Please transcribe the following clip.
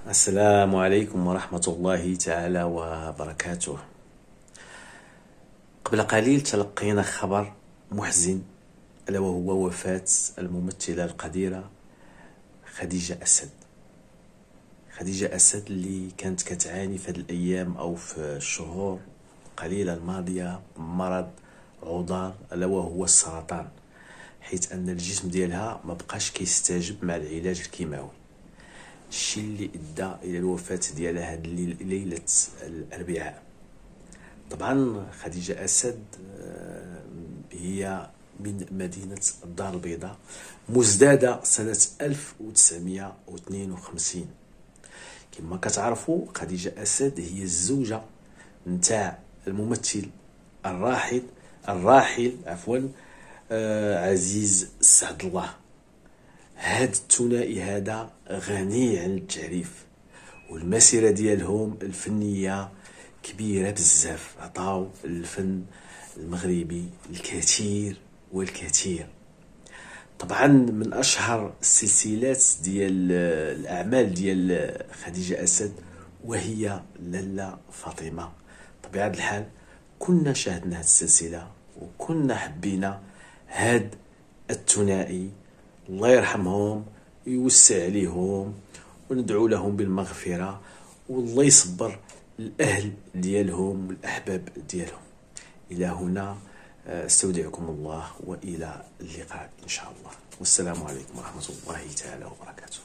السلام عليكم ورحمة الله تعالى وبركاته. قبل قليل تلقينا خبر محزن، ألا وهو وفاة الممثلة القديرة خديجة أسد. خديجة أسد اللي كانت كتعاني في هذه الأيام أو في الشهور القليلة الماضية مرض عضال ألا وهو السرطان، حيث أن الجسم ديالها ما بقاش كيستجب مع العلاج الكيماوي، الشيء اللي ادى الى الوفاه ديالها هاد ليله الاربعاء. طبعا خديجه اسد هي من مدينه الدار البيضاء، مزداده سنه 1952. كما كتعرفوا خديجه اسد هي الزوجه نتاع الممثل الراحل عزيز سعد الله. هاد الثنائي هذا غني عن التعريف، والمسيرة ديالهم الفنية كبيرة بزاف، عطاو الفن المغربي الكثير والكثير. طبعا من أشهر السلسلات ديال الأعمال ديال خديجة أسد وهي لالا فاطمة. طبيعة الحال كنا شاهدنا هاد السلسلة وكنا حبينا هاد الثنائي، الله يرحمهم ويوسع عليهم وندعو لهم بالمغفرة، والله يصبر الأهل ديالهم والأحباب ديالهم. إلى هنا استودعكم الله وإلى اللقاء إن شاء الله، والسلام عليكم ورحمة الله تعالى وبركاته.